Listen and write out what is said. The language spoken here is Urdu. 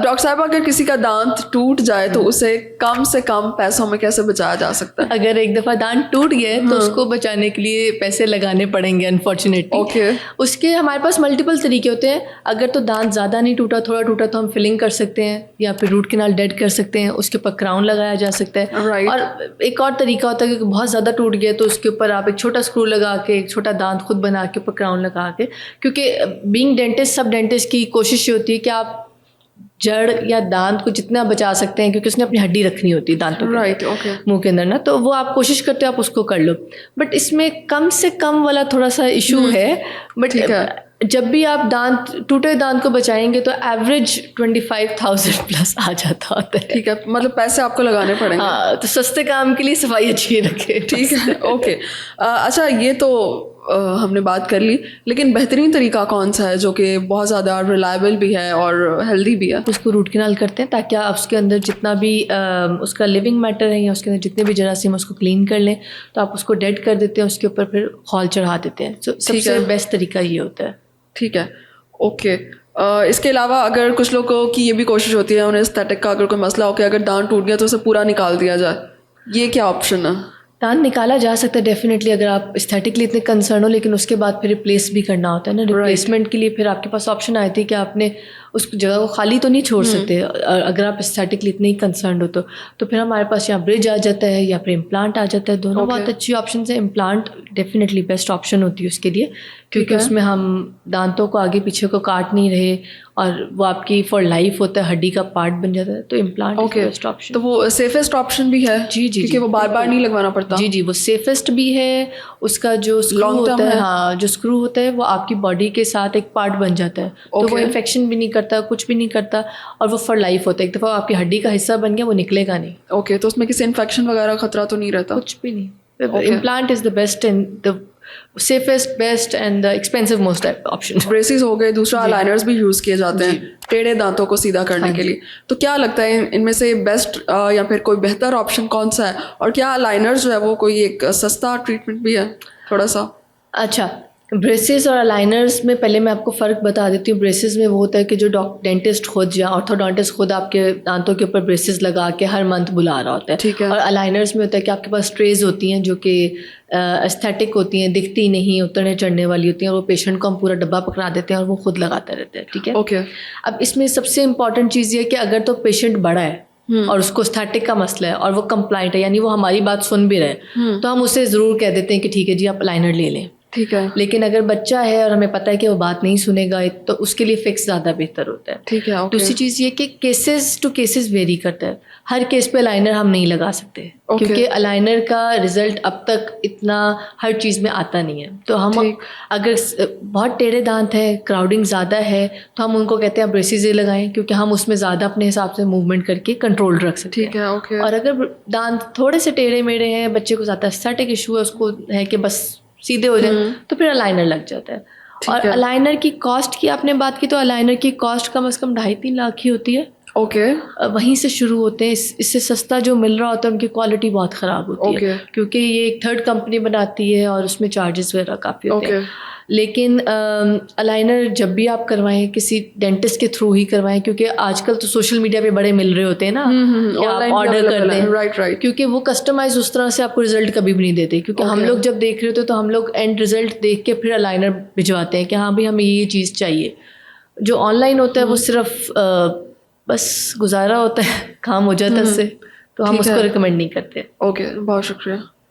ڈاکٹر صاحب اگر کسی کا دانت ٹوٹ جائے تو اسے کم سے کم پیسوں میں کیسے بچایا جا سکتا ہے؟ اگر ایک دفعہ دانت ٹوٹ گیا ہے تو اس کو بچانے کے لیے پیسے لگانے پڑیں گے انفارچونیٹلی. اوکے. اس کے ہمارے پاس ملٹیپل طریقے ہوتے ہیں. اگر تو دانت زیادہ نہیں ٹوٹا, تھوڑا ٹوٹا, تو ہم فلنگ کر سکتے ہیں یا پھر روٹ کینال ڈیڈ کر سکتے ہیں, اس کے اوپر کراؤن لگایا جا سکتا ہے. اور ایک اور طریقہ ہوتا ہے کہ بہت زیادہ ٹوٹ گیا تو اس کے اوپر آپ ایک چھوٹا اسکرو لگا کے, ایک چھوٹا دانت خود بنا کے اوپر کراؤن لگا کے, کیونکہ بینگ ڈینٹسٹ سب ڈینٹسٹ کی کوشش یہ ہوتی ہے کہ آپ جڑ یا دانت کو جتنا بچا سکتے ہیں, کیونکہ اس نے اپنی ہڈی رکھنی ہوتی ہے دانتوں کے منہ کے اندر نا, تو وہ آپ کوشش کرتے ہو آپ اس کو کر لو. بٹ اس میں کم سے کم والا تھوڑا سا ایشو ہے. بٹ جب بھی آپ دانت ٹوٹے دانت کو بچائیں گے تو ایوریج 25,000 پلس آ جاتا ہوتا ہے. ٹھیک ہے, مطلب پیسے آپ کو لگانے پڑیں گے. ہاں, تو سستے کام کے لیے صفائی اچھی رکھے. ٹھیک ہے, اوکے. اچھا, یہ تو ہم نے بات کر لی, لیکن بہترین طریقہ کون سا ہے جو کہ بہت زیادہ ریلائبل بھی ہے اور ہیلدی بھی ہے؟ اس کو روٹ کینال کرتے ہیں تاکہ آپ اس کے اندر جتنا بھی اس کا لیونگ میٹر ہے یا اس کے اندر جتنے بھی جراثیم اس کو کلین کر لیں, تو آپ اس کو ڈیڈ کر دیتے ہیں, اس کے اوپر پھر خول چڑھا دیتے ہیں. سب سے بیسٹ طریقہ یہ ہوتا ہے. ٹھیک ہے, اوکے. اس کے علاوہ اگر کچھ لوگوں کی یہ بھی کوشش ہوتی ہے, انہیں استھیٹک کا اگر کوئی مسئلہ ہو کہ اگر دانت ٹوٹ گیا تو اسے پورا نکال دیا جائے, یہ کیا آپشن ہے؟ دانت نکالا جا سکتا ہے ڈیفینیٹلی اگر آپ استھیٹکلی اتنے کنسرن ہو, لیکن اس کے بعد پھر ریپلیس بھی کرنا ہوتا ہے نا. ریپلیسمنٹ کے لیے پھر آپ کے پاس آپشن آئی تھی کہ آپ نے اس جگہ کو خالی تو نہیں چھوڑ سکتے اگر آپ استھیٹکلی اتنے ہی کنسرنڈ ہو تو پھر ہمارے پاس یہاں برج آ جاتا ہے یا پھر امپلانٹ آ جاتا ہے. دونوں بہت اچھی آپشنز ہیں. امپلانٹ ڈیفینیٹلی بیسٹ آپشن ہوتی ہے اس کے لیے, کیونکہ اس میں ہم دانتوں کو آگے پیچھے کو کاٹ نہیں رہے اور وہ آپ کی فار لائف ہوتا ہے, ہڈی کا پارٹ بن جاتا ہے. تو امپلانٹ بیسٹ آپشن. تو وہ سیفسٹ آپشن بھی ہے. جی جی, کیونکہ وہ بار بار نہیں لگوانا پڑتا. جی جی, وہ سیفسٹ بھی ہے. اس کا جو اسکرو ہوتا ہے, ہاں جو اسکرو ہوتا ہے وہ آپ کی باڈی کے ساتھ ایک پارٹ بن جاتا ہے, تو وہ انفیکشن بھی نہیں کرتا, کچھ بھی نہیں کرتا, اور وہ فار لائف ہوتا ہے. ایک دفعہ آپ کی ہڈی کا حصہ بن گیا, وہ نکلے گا نہیں. اوکے, تو اس میں کسی انفیکشن وغیرہ خطرہ تو نہیں رہتا؟ کچھ بھی نہیں. Implant is the best and the safest, best and the expensive most option. Braces ہو گئے, دوسرا الائنرز بھی یوز کیے جاتے ہیں ٹیڑھے دانتوں کو سیدھا کرنے کے لیے. تو کیا لگتا ہے ان میں سے بیسٹ یا پھر کوئی بہتر آپشن کون سا ہے, اور کیا الائنر جو ہے وہ کوئی ایک سستا ٹریٹمنٹ بھی ہے تھوڑا سا؟ اچھا, بریسز اور الائنرز میں پہلے میں آپ کو فرق بتا دیتی ہوں. بریسز میں وہ ہوتا ہے کہ جو ڈینٹسٹ خود یا آرتھوڈونٹسٹ خود آپ کے دانتوں کے اوپر بریسز لگا کے ہر منتھ بلا رہا ہوتا ہے. ٹھیک ہے. اور الائنرز میں ہوتا ہے کہ آپ کے پاس ٹریز ہوتی ہیں جو کہ استھیٹک ہوتی ہیں, دکھتی نہیں, اترنے چڑھنے والی ہوتی ہیں, اور وہ پیشنٹ کو ہم پورا ڈبہ پکڑا دیتے ہیں اور وہ خود لگاتا رہتا ہے. ٹھیک ہے, اوکے. اب اس میں سب سے امپورٹنٹ چیز یہ ہے کہ اگر تو پیشنٹ بڑا ہے اور اس کو استھیٹک کا مسئلہ ہے اور وہ کمپلائنٹ ہے, یعنی وہ ہماری بات سن بھی رہے, تو ہم اسے ضرور کہہ دیتے ہیں کہ ٹھیک ہے جی آپ الائنر لے لیں. ٹھیک ہے. لیکن اگر بچہ ہے اور ہمیں پتہ ہے کہ وہ بات نہیں سنے گا, تو اس کے لیے فکس زیادہ بہتر ہوتا ہے. ٹھیک ہے. دوسری چیز یہ کہ کیسز ٹو کیسز ویری کرتا ہے. ہر کیس پہ الائنر ہم نہیں لگا سکتے, کیونکہ الائنر کا رزلٹ اب تک اتنا ہر چیز میں آتا نہیں ہے. تو ہم اگر بہت ٹیڑھے دانت ہیں, کراؤڈنگ زیادہ ہے, تو ہم ان کو کہتے ہیں بریسز لگائیں, کیونکہ ہم اس میں زیادہ اپنے حساب سے موومنٹ کر کے کنٹرول رکھ سکتے ہیں. ٹھیک ہے. اوکے. اور اگر دانت تھوڑے سے ٹیڑھے میڑھے ہیں, بچے کو زیادہ اسٹیٹک ایشو ہے, اس کو ہے کہ بس سیدھے ہو جائیں, تو پھر الائنر لگ جاتا ہے. اور الائنر کی کاسٹ کی آپ نے بات کی, تو الائنر کی کاسٹ کم از کم 2.5-3 لاکھ ہی ہوتی ہے. اوکے. وہیں سے شروع ہوتے ہیں. اس سے سستا جو مل رہا ہوتا ہے ان کی کوالٹی بہت خراب ہوتی ہے, کیونکہ یہ ایک تھرڈ کمپنی بناتی ہے اور اس میں چارجز وغیرہ کافی ہوتے ہیں. لیکن الائنر جب بھی آپ کروائیں کسی ڈینٹسٹ کے تھرو ہی کروائیں, کیونکہ آج کل تو سوشل میڈیا پہ بڑے مل رہے ہوتے ہیں نا کہ آپ آرڈر کر دیں. رائٹ. کیونکہ وہ کسٹمائز اس طرح سے آپ کو رزلٹ کبھی بھی نہیں دیتے, کیونکہ ہم لوگ جب دیکھ رہے ہوتے تو ہم لوگ اینڈ رزلٹ دیکھ کے پھر الائنر بھجواتے ہیں کہ ہاں بھائی ہمیں یہ چیز چاہیے. جو آن لائن ہوتا ہے وہ صرف بس گزارا ہوتا ہے, کام ہو جاتا ہے اس سے, تو ہم اس کو ریکمینڈ نہیں کرتے. اوکے, بہت شکریہ.